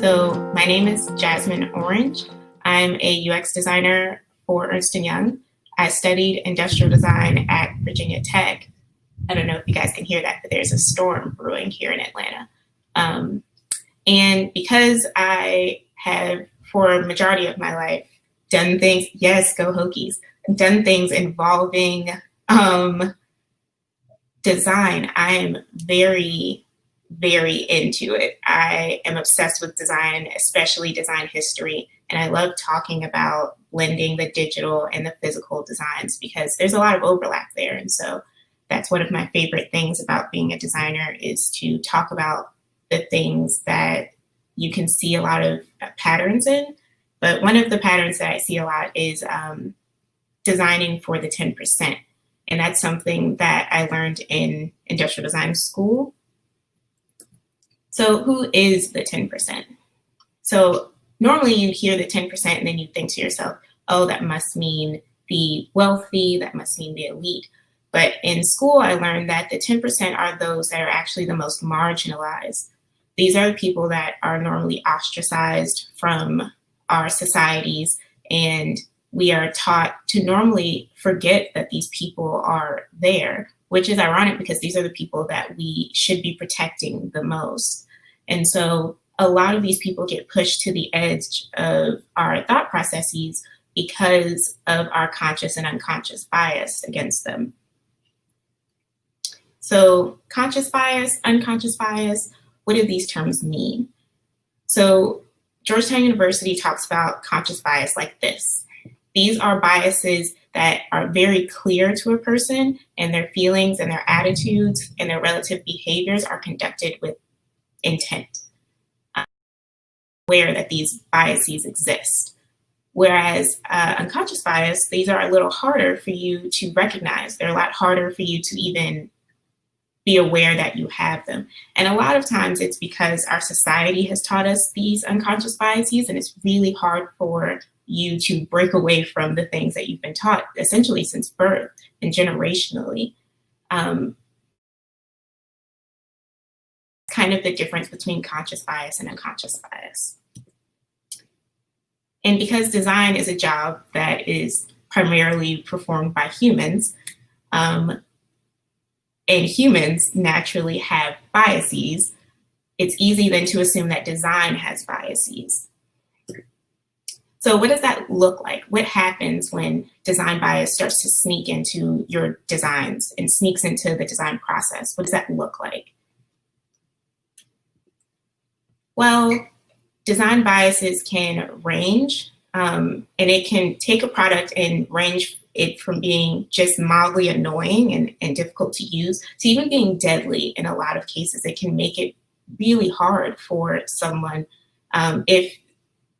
So my name is Jasmine Orange. I'm a UX designer for Ernst & Young. I studied industrial design at Virginia Tech. I don't know if you guys can hear that, but there's a storm brewing here in Atlanta. And because I have, for a majority of my life, done things, yes, go Hokies, done things involving design, I'm very into it. I am obsessed with design, especially design history. And I love talking about blending the digital and the physical designs because there's a lot of overlap there. And so that's one of my favorite things about being a designer is to talk about the things that you can see a lot of patterns in. But one of the patterns that I see a lot is designing for the 10%. And that's something that I learned in industrial design school. So who is the 10%? So normally you hear the 10% and then you think to yourself, oh, that must mean the wealthy, that must mean the elite. But in school, I learned that the 10% are those that are actually the most marginalized. These are the people that are normally ostracized from our societies, and we are taught to normally forget that these people are there, which is ironic because these are the people that we should be protecting the most. And so a lot of these people get pushed to the edge of our thought processes because of our conscious and unconscious bias against them. So conscious bias, unconscious bias, what do these terms mean? So Georgetown University talks about conscious bias like this. These are biases that are very clear to a person, and their feelings and their attitudes and their relative behaviors are conducted with intent, aware that these biases exist. Whereas unconscious bias, these are a little harder for you to recognize. They're a lot harder for you to even be aware that you have them. And a lot of times it's because our society has taught us these unconscious biases, and it's really hard for you to break away from the things that you've been taught essentially since birth and generationally. Kind of the difference between conscious bias and unconscious bias. And because design is a job that is primarily performed by humans, and humans naturally have biases, it's easy then to assume that design has biases. So what does that look like? What happens when design bias starts to sneak into your designs and sneaks into the design process? What does that look like? Well, design biases can range, and it can take a product and range it from being just mildly annoying and difficult to use to even being deadly in a lot of cases. It can make it really hard for someone if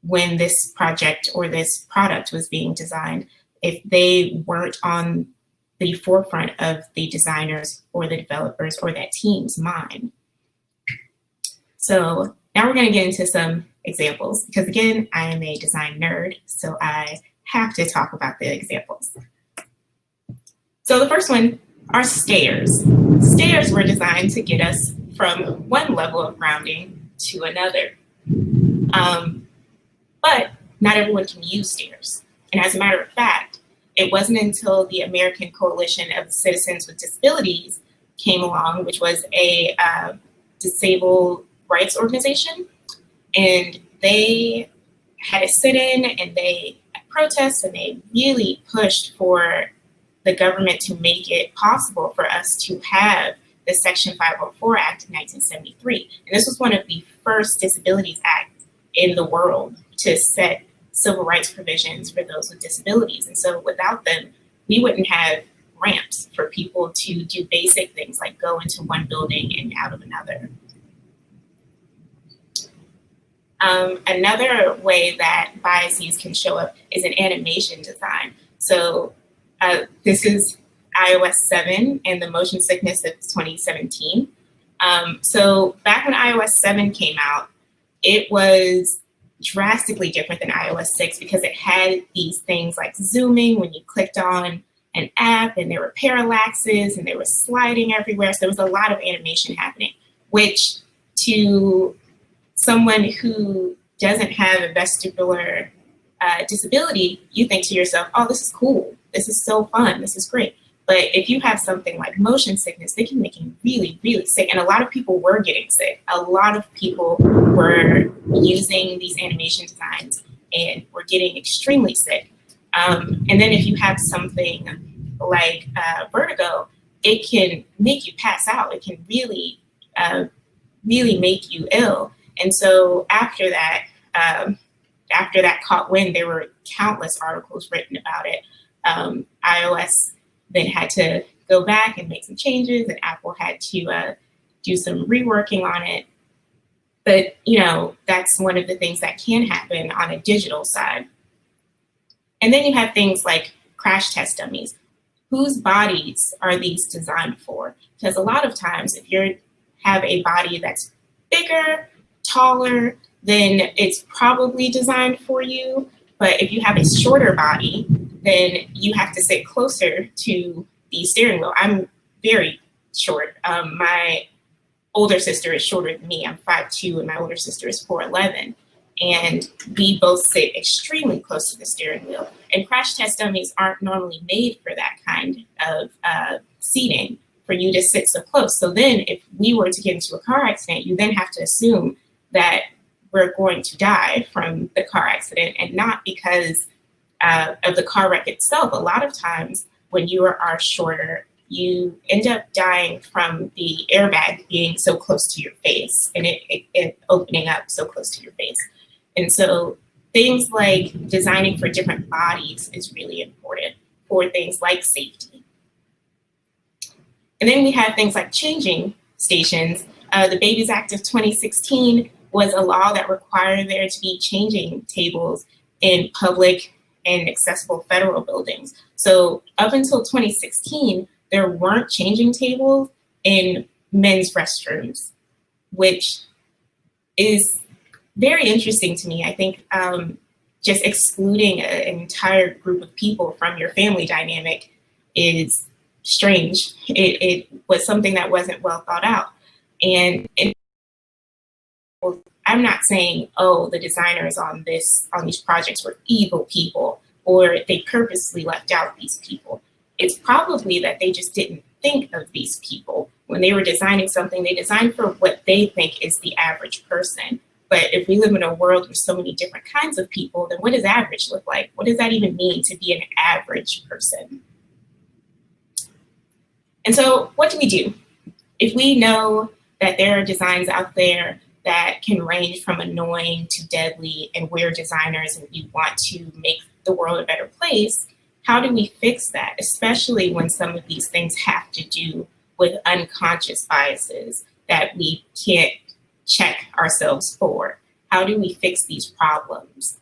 when this project or this product was being designed, if they weren't on the forefront of the designers or the developers or that team's mind. So now we're going to get into some examples because, again, I am a design nerd, so I have to talk about the examples. So the first one are stairs. Stairs were designed to get us from one level of grounding to another. But not everyone can use stairs. And as a matter of fact, it wasn't until the American Coalition of Citizens with Disabilities came along, which was a disabled rights organization, and they had a sit-in and they protested and they really pushed for the government to make it possible for us to have the Section 504 Act in 1973. And this was one of the first disabilities acts in the world to set civil rights provisions for those with disabilities. And so without them, we wouldn't have ramps for people to do basic things like go into one building and out of another. Another way that biases can show up is in animation design. So this is iOS 7 and the motion sickness of 2017. So back when iOS 7 came out, it was drastically different than iOS 6 because it had these things like zooming when you clicked on an app, and there were parallaxes and there was sliding everywhere. So there was a lot of animation happening, which to someone who doesn't have a vestibular disability, you think to yourself, oh, this is cool. This is so fun. This is great. But if you have something like motion sickness, they can make you really, really sick. And a lot of people were getting sick. A lot of people were using these animation designs and were getting extremely sick. And then if you have something like vertigo, it can make you pass out. It can really, really make you ill. And so after that caught wind, there were countless articles written about it. iOS then had to go back and make some changes, and Apple had to do some reworking on it. But, you know, that's one of the things that can happen on a digital side. And then you have things like crash test dummies. Whose bodies are these designed for? Because a lot of times, if you have a body that's bigger, taller, then it's probably designed for you. But if you have a shorter body, then you have to sit closer to the steering wheel. I'm very short. My older sister is shorter than me. I'm 5'2", and my older sister is 4'11". And we both sit extremely close to the steering wheel. And crash test dummies aren't normally made for that kind of seating, for you to sit so close. So then if we were to get into a car accident, you then have to assume that we're going to die from the car accident, and not because of the car wreck itself. A lot of times when you are shorter, you end up dying from the airbag being so close to your face and it opening up so close to your face. And so things like designing for different bodies is really important for things like safety. And then we have things like changing stations. The Babies Act of 2016 was a law that required there to be changing tables in public and accessible federal buildings. So up until 2016, there weren't changing tables in men's restrooms, which is very interesting to me. I think just excluding an entire group of people from your family dynamic is strange. It was something that wasn't well thought out. And I'm not saying, oh, the designers on these projects were evil people, or they purposely left out these people. It's probably that they just didn't think of these people. When they were designing something, they designed for what they think is the average person. But if we live in a world with so many different kinds of people, then what does average look like? What does that even mean to be an average person? And so what do we do? If we know that there are designs out there that can range from annoying to deadly, and we're designers and we want to make the world a better place, how do we fix that? Especially when some of these things have to do with unconscious biases that we can't check ourselves for. How do we fix these problems?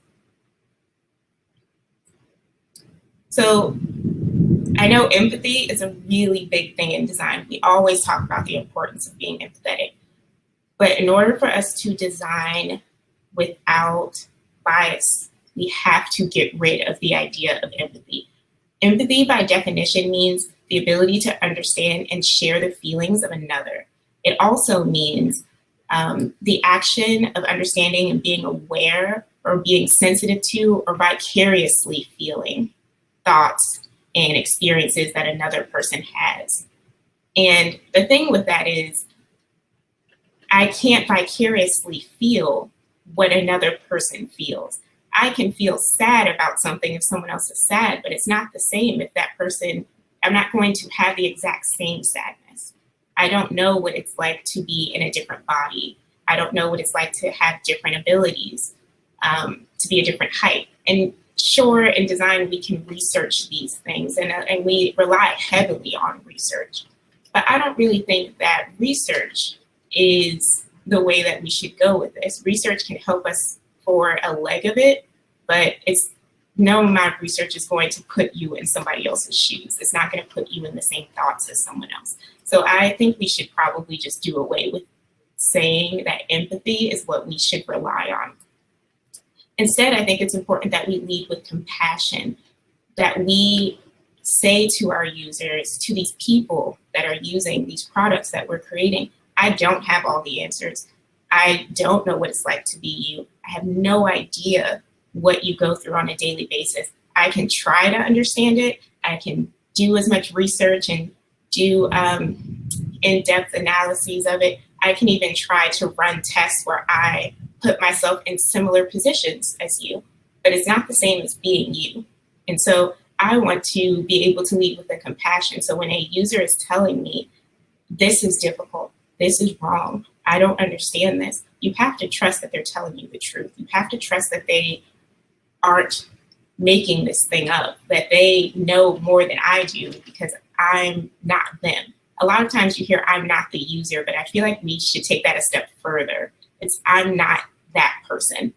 So I know empathy is a really big thing in design. We always talk about the importance of being empathetic. But in order for us to design without bias, we have to get rid of the idea of empathy. Empathy, by definition, means the ability to understand and share the feelings of another. It also means the action of understanding and being aware or being sensitive to or vicariously feeling thoughts and experiences that another person has. And the thing with that is, I can't vicariously feel what another person feels. I can feel sad about something if someone else is sad, but it's not the same if that person, I'm not going to have the exact same sadness. I don't know what it's like to be in a different body. I don't know what it's like to have different abilities, to be a different height. And sure, in design, we can research these things, and we rely heavily on research. But I don't really think that research is the way that we should go with this. Research can help us for a leg of it, but it's no amount of research is going to put you in somebody else's shoes. It's not going to put you in the same thoughts as someone else. So I think we should probably just do away with saying that empathy is what we should rely on. Instead, I think it's important that we lead with compassion, that we say to our users, to these people that are using these products that we're creating, I don't have all the answers. I don't know what it's like to be you. I have no idea what you go through on a daily basis. I can try to understand it. I can do as much research and do in-depth analyses of it. I can even try to run tests where I put myself in similar positions as you, but it's not the same as being you. And so I want to be able to lead with a compassion. So when a user is telling me, this is difficult, this is wrong, I don't understand this, you have to trust that they're telling you the truth. You have to trust that they aren't making this thing up, that they know more than I do because I'm not them. A lot of times you hear I'm not the user, but I feel like we should take that a step further. It's I'm not that person.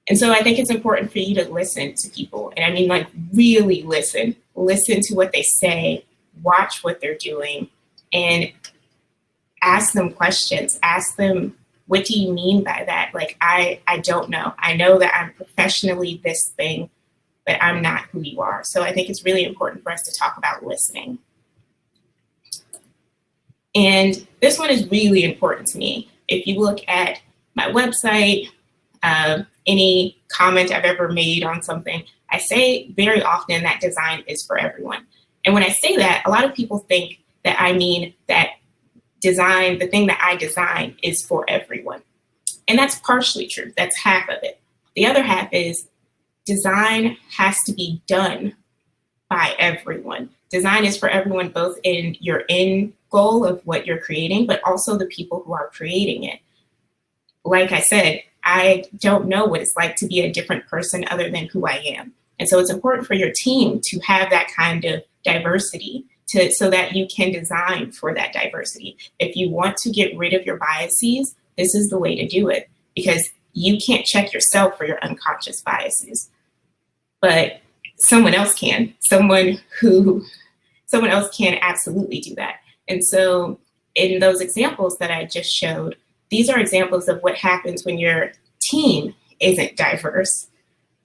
And so I think it's important for you to listen to people. And I mean, like, really listen to what they say, watch what they're doing, and ask them questions. Ask them, what do you mean by that? Like, I don't know. I know that I'm professionally this thing, but I'm not who you are. So I think it's really important for us to talk about listening. And this one is really important to me. If you look at my website, any comment I've ever made on something, I say very often that design is for everyone. And when I say that, a lot of people think that I mean that design, the thing that I design, is for everyone. And that's partially true. That's half of it. The other half is design has to be done by everyone. Design is for everyone, both in your end goal of what you're creating, but also the people who are creating it. Like I said, I don't know what it's like to be a different person other than who I am. And so it's important for your team to have that kind of diversity so that you can design for that diversity. If you want to get rid of your biases, this is the way to do it, because you can't check yourself for your unconscious biases, but someone else can. Someone else can absolutely do that. And so in those examples that I just showed, these are examples of what happens when your team isn't diverse.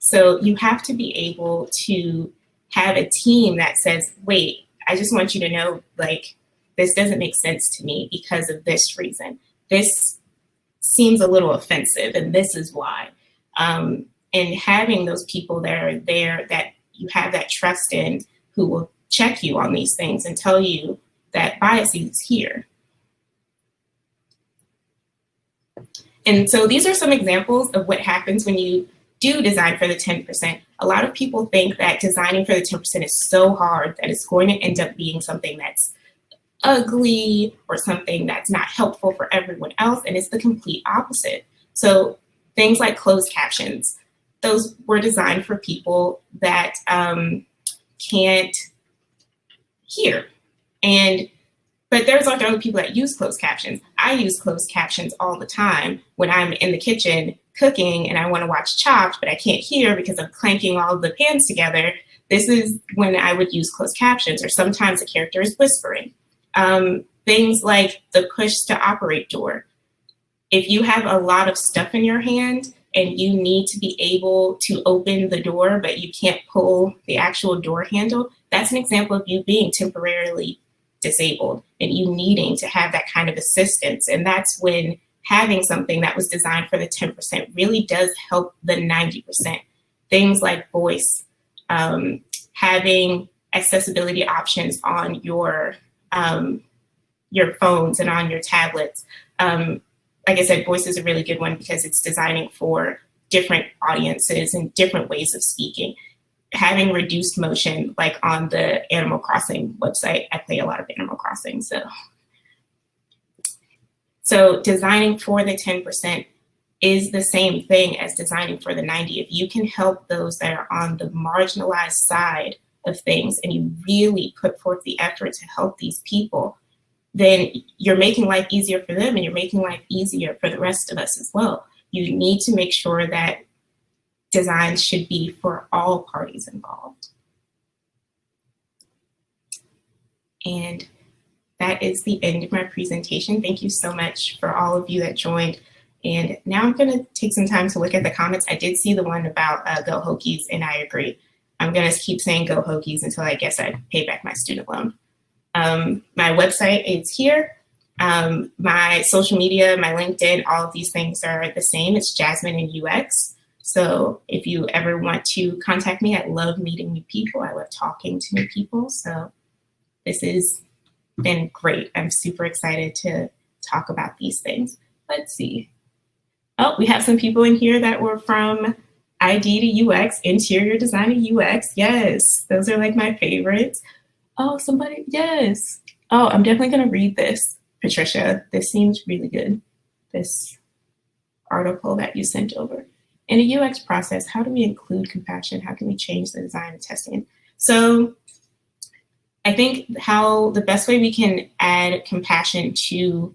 So you have to be able to have a team that says, wait, I just want you to know, like, this doesn't make sense to me because of this reason. This seems a little offensive, and this is why. And having those people that are there that you have that trust in, who will check you on these things and tell you that bias is here. And so these are some examples of what happens when you do design for the 10%. A lot of people think that designing for the 10% is so hard that it's going to end up being something that's ugly or something that's not helpful for everyone else. And it's the complete opposite. So things like closed captions, those were designed for people that can't hear. But there's like other people that use closed captions. I use closed captions all the time when I'm in the kitchen cooking and I want to watch Chopped, but I can't hear because I'm clanking all the pans together. This is when I would use closed captions, or sometimes the character is whispering. Things like the push to operate door. If you have a lot of stuff in your hand and you need to be able to open the door, but you can't pull the actual door handle, that's an example of you being temporarily disabled and you needing to have that kind of assistance. And that's when having something that was designed for the 10% really does help the 90%. Things like voice, having accessibility options on your phones and on your tablets. Like I said, voice is a really good one because it's designing for different audiences and different ways of speaking. Having reduced motion, like on the Animal Crossing website, I play a lot of Animal Crossing. So designing for the 10% is the same thing as designing for the 90. If you can help those that are on the marginalized side of things and you really put forth the effort to help these people, then you're making life easier for them and you're making life easier for the rest of us as well. You need to make sure that design should be for all parties involved. And that is the end of my presentation. Thank you so much for all of you that joined. And now I'm gonna take some time to look at the comments. I did see the one about Go Hokies, and I agree. I'm gonna keep saying Go Hokies until I guess I pay back my student loan. My website is here. My social media, my LinkedIn, all of these things are the same. It's Jasmine in UX. So if you ever want to contact me, I love meeting new people. I love talking to new people. So this has been great. I'm super excited to talk about these things. Let's see. Oh, we have some people in here that were from ID to UX, interior design to UX. Yes, those are like my favorites. Oh, somebody, yes. Oh, I'm definitely going to read this, Patricia. This seems really good, this article that you sent over. In a UX process, how do we include compassion? How can we change the design and testing? So I think how the best way we can add compassion to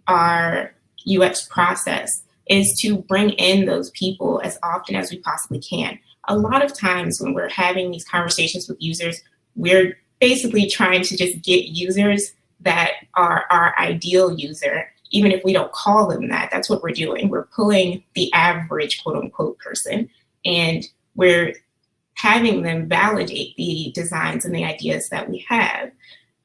our UX process is to bring in those people as often as we possibly can. A lot of times when we're having these conversations with users, we're basically trying to just get users that are our ideal user, even if we don't call them that. That's what we're doing. We're pulling the average quote unquote person, and we're having them validate the designs and the ideas that we have.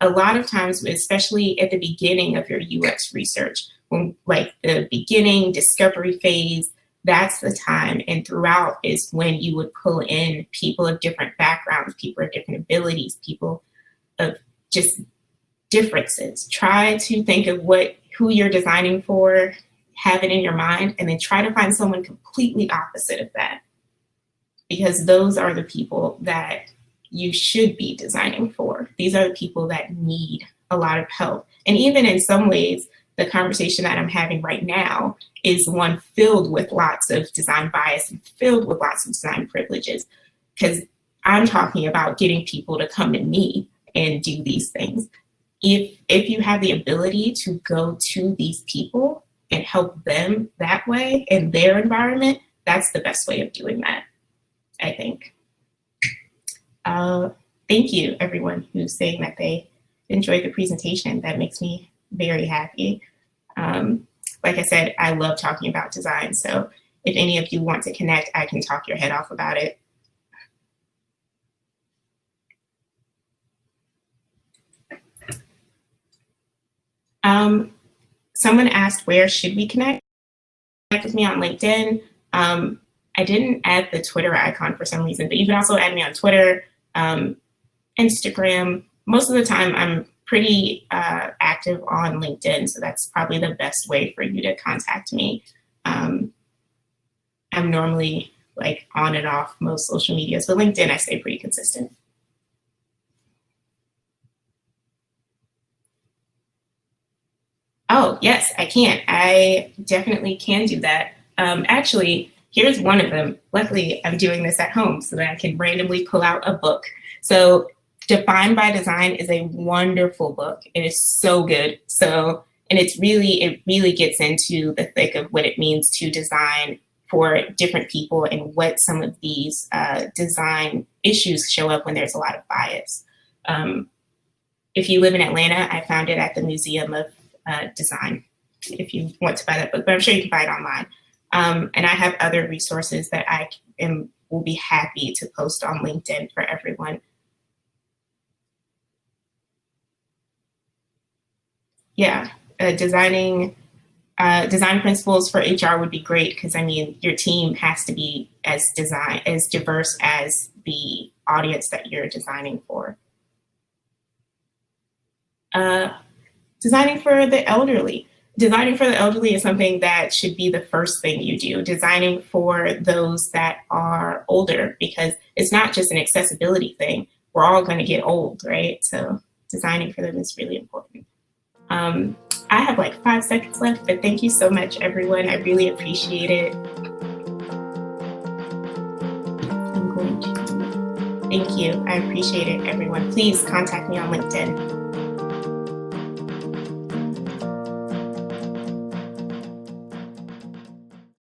A lot of times, especially at the beginning of your UX research, when like the beginning discovery phase, that's the time, and throughout is when you would pull in people of different backgrounds, people of different abilities, people of just differences. Try to think of who you're designing for, have it in your mind, and then try to find someone completely opposite of that, because those are the people that you should be designing for. These are the people that need a lot of help. And even in some ways, the conversation that I'm having right now is one filled with lots of design bias and filled with lots of design privileges, because I'm talking about getting people to come to me and do these things. If you have the ability to go to these people and help them that way in their environment, that's the best way of doing that, I think. Thank you, everyone who's saying that they enjoyed the presentation. That makes me very happy. Like I said, I love talking about design. So if any of you want to connect, I can talk your head off about it. Someone asked, where should we connect? Connect with me on LinkedIn. I didn't add the Twitter icon for some reason, but you can also add me on Twitter, Instagram. Most of the time I'm pretty active on LinkedIn, so that's probably the best way for you to contact me. I'm normally like on and off most social medias, but LinkedIn I stay pretty consistent. Oh, yes, I can. I definitely can do that. Actually, here's one of them. Luckily, I'm doing this at home so that I can randomly pull out a book. So Defined by Design is a wonderful book. It is so good. So, and it really gets into the thick of what it means to design for different people and what some of these design issues show up when there's a lot of bias. If you live in Atlanta, I found it at the Museum of Design, if you want to buy that book, but I'm sure you can buy it online. And I have other resources that will be happy to post on LinkedIn for everyone. Yeah, design principles for HR would be great, because I mean, your team has to be as diverse as the audience that you're designing for. Designing for the elderly. Designing for the elderly is something that should be the first thing you do. Designing for those that are older, because it's not just an accessibility thing. We're all going to get old, right? So designing for them is really important. I have like 5 seconds left, but thank you so much, everyone. I really appreciate it. Thank you. I appreciate it, everyone. Please contact me on LinkedIn.